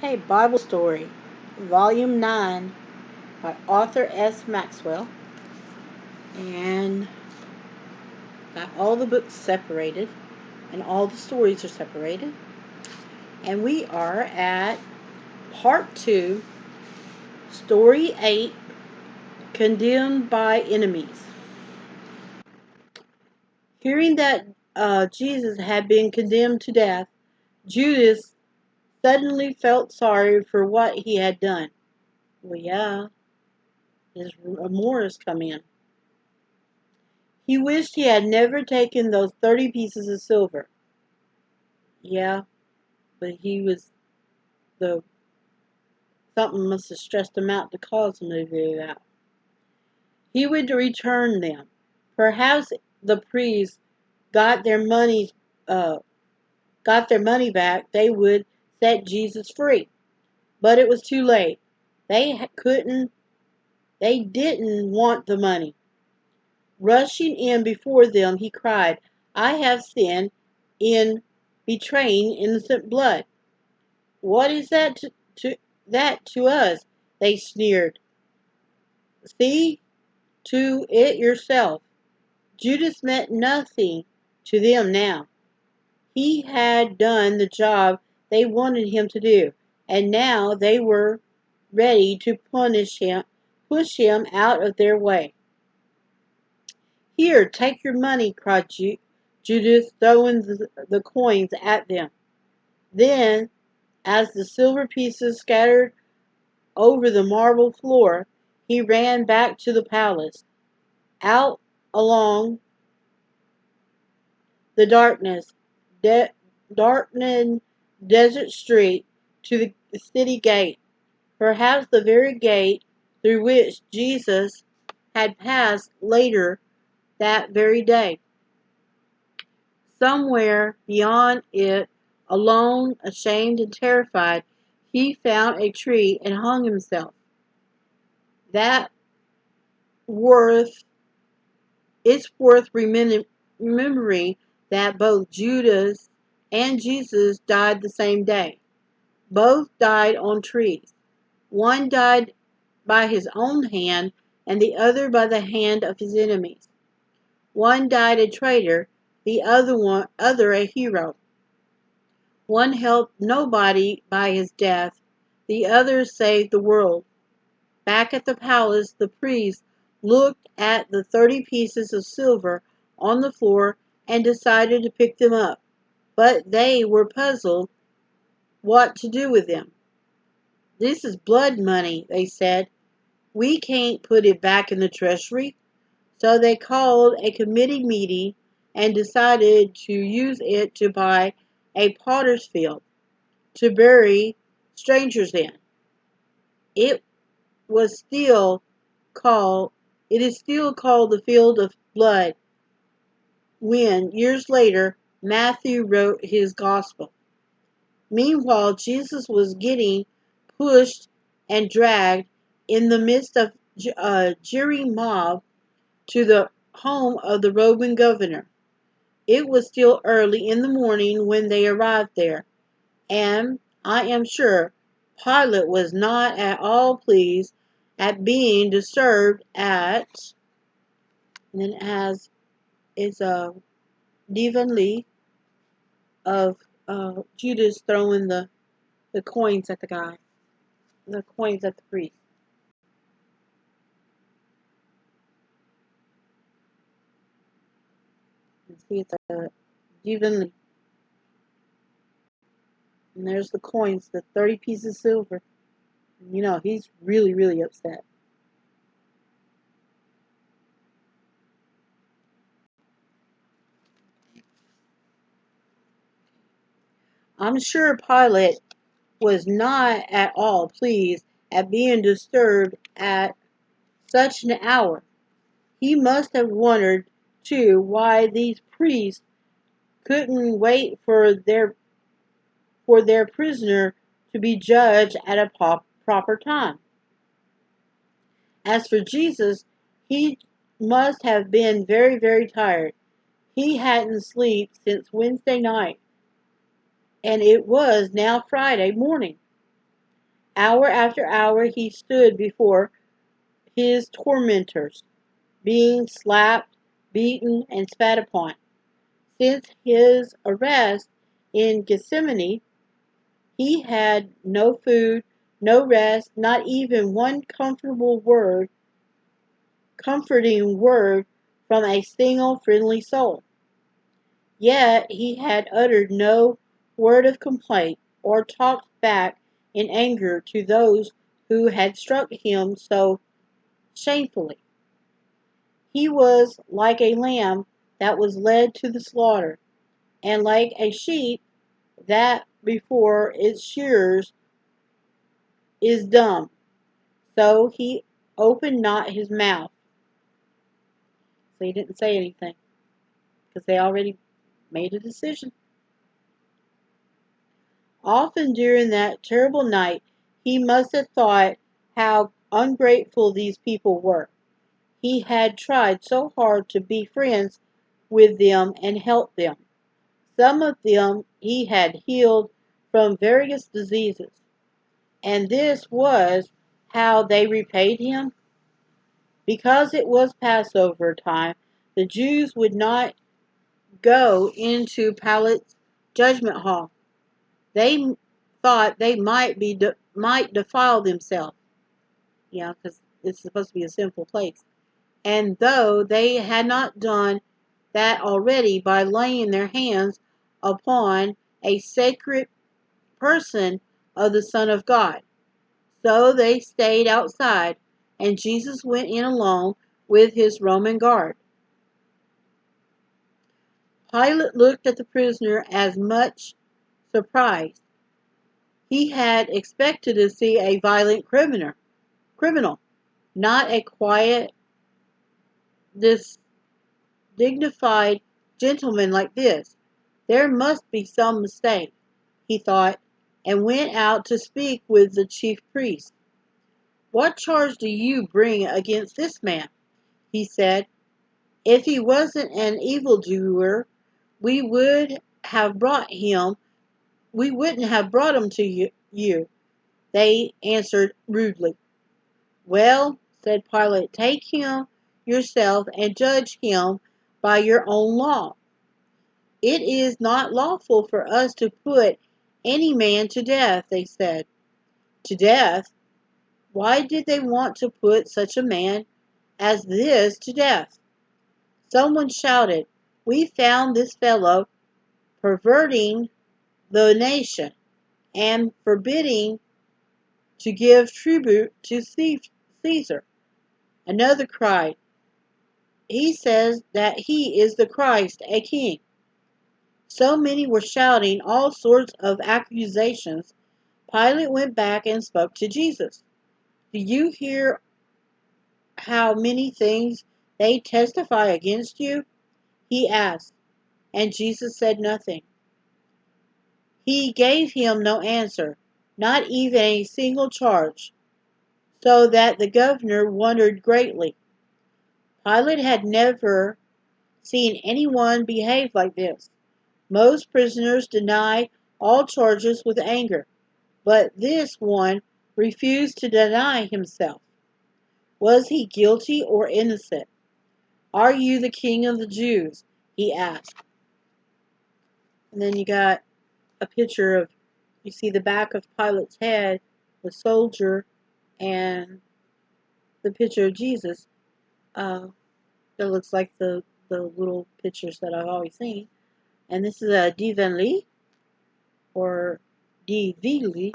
Okay, Bible Story, Volume 9 by Arthur S Maxwell. And got all the books separated, and all the stories are separated. And we are at Part 2, Story 8, Condemned by Enemies. Hearing that Jesus had been condemned to death, Judas suddenly felt sorry for what he had done. Well, yeah, his remorse come in. He wished he had never taken those 30 pieces of silver. Yeah, but the something must have stressed him out to cause him to do that. He would return them. Perhaps the priests got their money, uh, got their money back. They would set Jesus free. But it was too late. They couldn't. They didn't want the money. Rushing in before them, he cried, "I have sinned in betraying innocent blood. What is that to us?" They sneered. "See to it yourself." Judas meant nothing to them now. He had done the job they wanted him to do, and now they were ready to push him out of their way. "Here, take your money," cried Judas, throwing the coins at them. Then, as the silver pieces scattered over the marble floor, he ran back to the palace, out along the darkening desert street to the city gate, perhaps the very gate through which Jesus had passed later that very day. Somewhere beyond it, alone, ashamed and terrified, he found a tree and hung himself. That worth It's worth remembering that both Judas and Jesus died the same day. Both died on trees. One died by his own hand, and the other by the hand of his enemies. One died a traitor, the other a hero. One helped nobody by his death, the other saved the world. Back at the palace, the priest looked at the 30 pieces of silver on the floor and decided to pick them up, but they were puzzled what to do with them. "This is blood money," they said. "We can't put it back in the treasury." So they called a committee meeting and decided to use it to buy a potter's field to bury strangers in. It was still called it is still called the field of blood when, years later, Matthew wrote his gospel. Meanwhile, Jesus was getting pushed and dragged in the midst of a jeering mob to the home of the Roman governor. It was still early in the morning when they arrived there, and I am sure Pilate was not at all pleased at being disturbed at, and then it has is a Devon Lee of Judas throwing the coins at the coins at the priest. And see it's a Devon Lee. And there's the coins, the 30 pieces of silver. You know, he's really, really upset. I'm sure Pilate was not at all pleased at being disturbed at such an hour. He must have wondered, too, why these priests couldn't wait for their prisoner to be judged at a proper time. As for Jesus, he must have been very, very tired. He hadn't slept since Wednesday night, and it was now Friday morning. Hour after hour he stood before his tormentors, being slapped, beaten, and spat upon. Since his arrest in Gethsemane, he had no food, no rest, not even one comforting word from a single friendly soul. Yet he had uttered no word of complaint or talked back in anger to those who had struck him so shamefully. He was like a lamb that was led to the slaughter, and like a sheep that before its shearers is dumb. So he opened not his mouth. So he didn't say anything because they already made a decision. Often during that terrible night, he must have thought how ungrateful these people were. He had tried so hard to be friends with them and help them. Some of them he had healed from various diseases. And this was how they repaid him. Because it was Passover time, the Jews would not go into Pilate's judgment hall. They thought they might defile themselves, because it's supposed to be a sinful place. And though they had not done that already by laying their hands upon a sacred person of the Son of God, so they stayed outside, and Jesus went in alone with his Roman guard. Pilate looked at the prisoner as much surprised. He had expected to see a violent criminal, not a quiet, dignified gentleman like this. There must be some mistake, he thought, and went out to speak with the chief priest. What charge do you bring against this man? He said. If he wasn't an evildoer, we would have brought him we wouldn't have brought him to you, they answered rudely. Well, said Pilate, take him yourself and judge him by your own law. It is not lawful for us to put any man to death, they said. To death? Why did they want to put such a man as this to death? Someone shouted, we found this fellow perverting the nation and forbidding to give tribute to Caesar. Another cried, he says that he is the Christ, a king. So many were shouting all sorts of accusations. Pilate went back and spoke to Jesus. Do you hear how many things they testify against you? He asked, and Jesus said nothing. He gave him no answer, not even a single charge, so that the governor wondered greatly. Pilate had never seen anyone behave like this. Most prisoners deny all charges with anger, but this one refused to deny himself. Was he guilty or innocent? Are you the king of the Jews? He asked. And then you got a picture of, you see the back of Pilate's head, the soldier, and the picture of Jesus. That looks like the little pictures that I've always seen. And this is a Divinely, or Divili.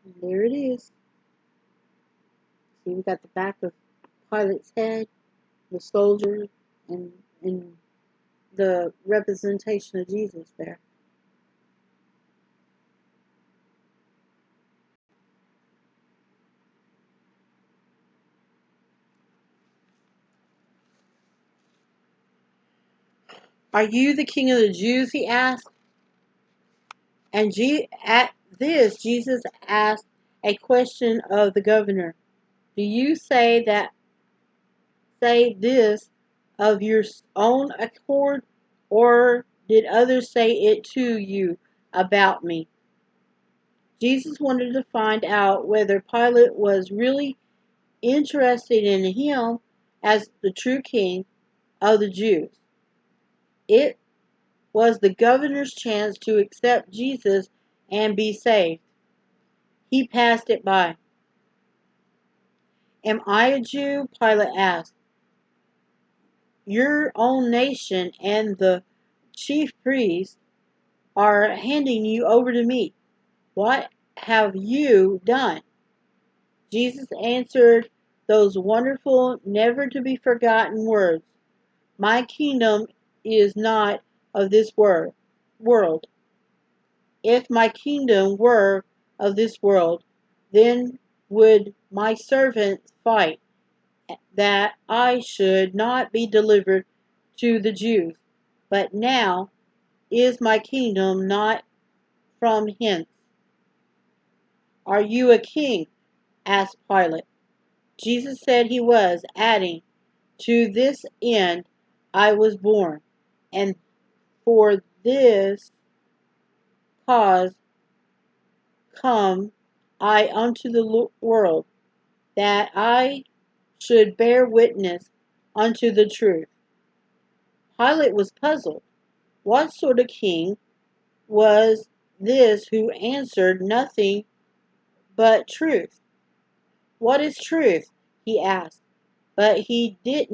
And there it is. See, we got the back of Pilate's head, the soldier, and the representation of Jesus there. Are you the king of the Jews? He asked. And at this, Jesus asked a question of the governor. Do you say this of your own accord, or did others say it to you about me?" Jesus wanted to find out whether Pilate was really interested in him as the true king of the Jews. It was the governor's chance to accept Jesus and be saved. He passed it by. "Am I a Jew?" Pilate asked. "Your own nation and the chief priests are handing you over to me. What have you done?" Jesus answered those wonderful, never to be forgotten words. "My kingdom is not of this world. If my kingdom were of this world, then would my servants fight that I should not be delivered to the Jews. But now is my kingdom not from hence." "Are you a king?" asked Pilate. Jesus said he was, adding, "To this end I was born, and for this cause come I unto the world, that I should bear witness unto the truth." Pilate was puzzled. What sort of king was this who answered nothing but truth? "What is truth?" he asked. But he did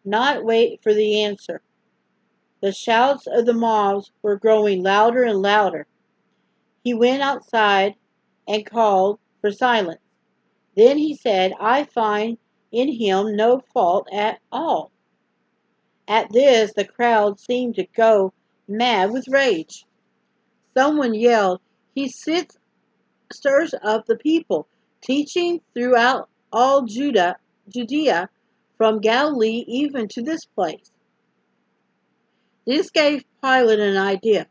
not wait for the answer. The shouts of the mobs were growing louder and louder. He went outside and called for silence. Then he said, "I find in him no fault at all." At this, the crowd seemed to go mad with rage. Someone yelled, "He stirs up the people, teaching throughout all Judea, from Galilee even to this place." This gave Pilate an idea.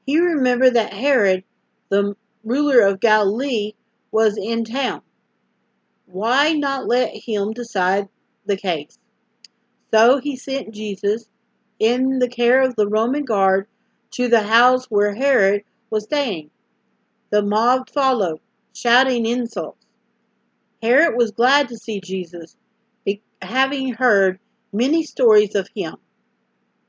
He remembered that Herod, the ruler of Galilee, was in town. Why not let him decide the case? So he sent Jesus, in the care of the Roman guard, to the house where Herod was staying. The mob followed, shouting insults. Herod was glad to see Jesus, having heard many stories of him.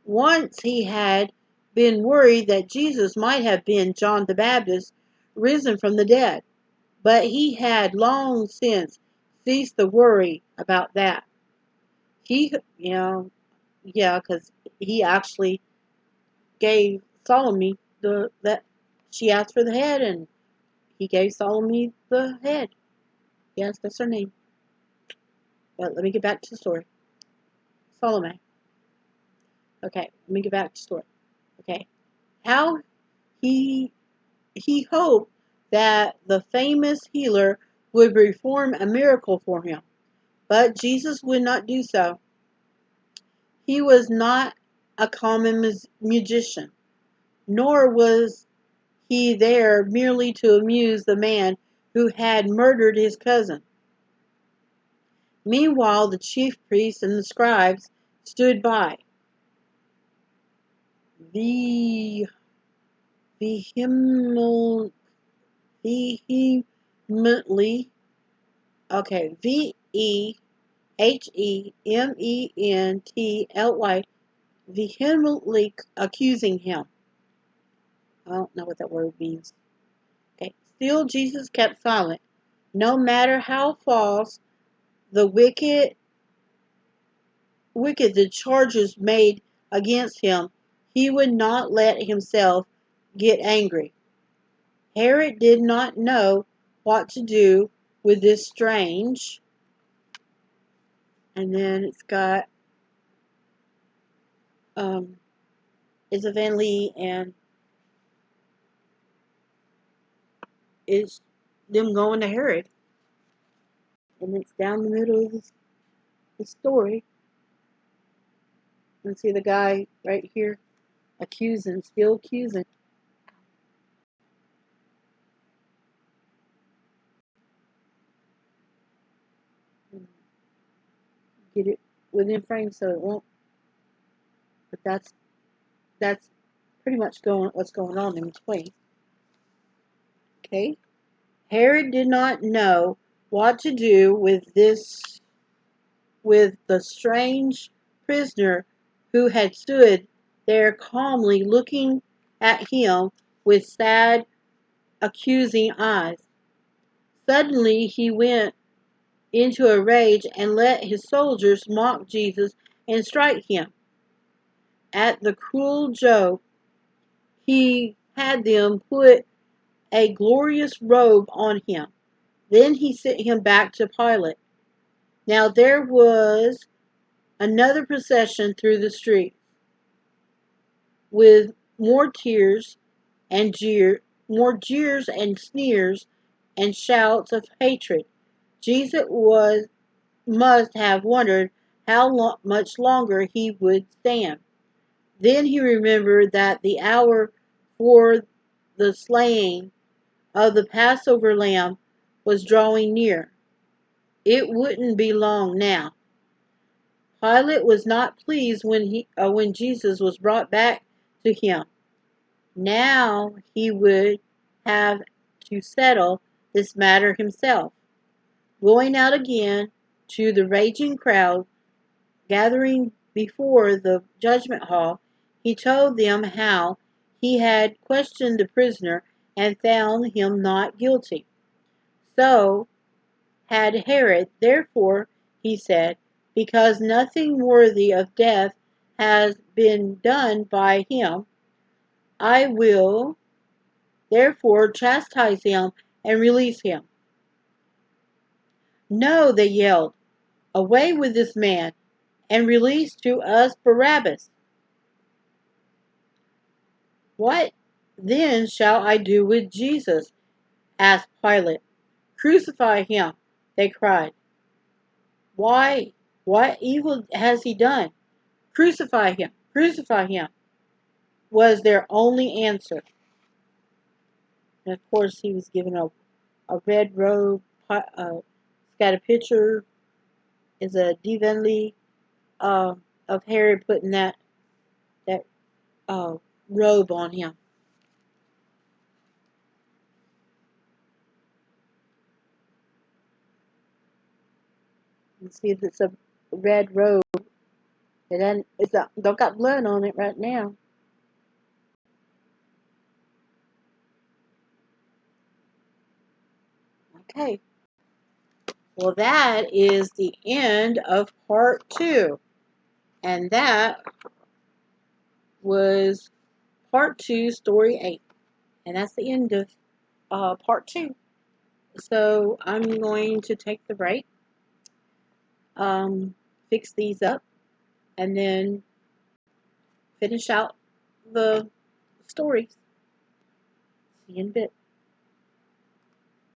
Once he had been worried that Jesus might have been John the Baptist risen from the dead, but he had long since ceased to worry about that. He, because he actually gave Salome that she asked for the head, and he gave Salome the head. Yes, that's her name. But let me get back to the story. Salome. Okay, let me get back to the story. Okay, how he he hoped that the famous healer would perform a miracle for him, but Jesus would not do so. He was not a common musician, nor was he there merely to amuse the man who had murdered his cousin. Meanwhile, the chief priests and the scribes stood by, ve- vehement, vehemently, okay, vehemently, vehemently accusing him. I don't know what that word means. Okay. Still, Jesus kept silent. No matter how false the wicked the charges made against him, he would not let himself get angry. Herod did not know what to do with this strange, and then it's got Isabelle and it's them going to Herod, and it's down the middle of the story. And see the guy right here still accusing. Get it? within frame, so it won't. But that's pretty much what's going on in between. Okay. Herod did not know what to do with the strange prisoner who had stood there calmly looking at him with sad, accusing eyes. Suddenly he went into a rage and let his soldiers mock Jesus and strike him. At the cruel joke, he had them put a glorious robe on him. Then he sent him back to Pilate. Now there was another procession through the streets, with more jeers and sneers and shouts of hatred. Jesus must have wondered how much longer he would stand. Then he remembered that the hour for the slaying of the Passover lamb was drawing near. It wouldn't be long now. Pilate was not pleased when Jesus was brought back to him. Now he would have to settle this matter himself. Going out again to the raging crowd gathering before the judgment hall, he told them how he had questioned the prisoner and found him not guilty. So had Herod. Therefore, he said, because nothing worthy of death has been done by him, I will therefore chastise him and release him. No, they yelled, away with this man, and release to us Barabbas. What then shall I do with Jesus? Asked Pilate. Crucify him, they cried. Why? What evil has he done? Crucify him, crucify him, was their only answer. And of course, he was given a red robe. It's got a picture, is a divinely of Herod putting that robe on him. You see if it's a red robe. Don't got blood on it right now. Okay. Well, that is the end of part 2. And that was part 2, story 8. And that's the end of part 2. So I'm going to take the break, fix these up, and then finish out the stories. See you in a bit.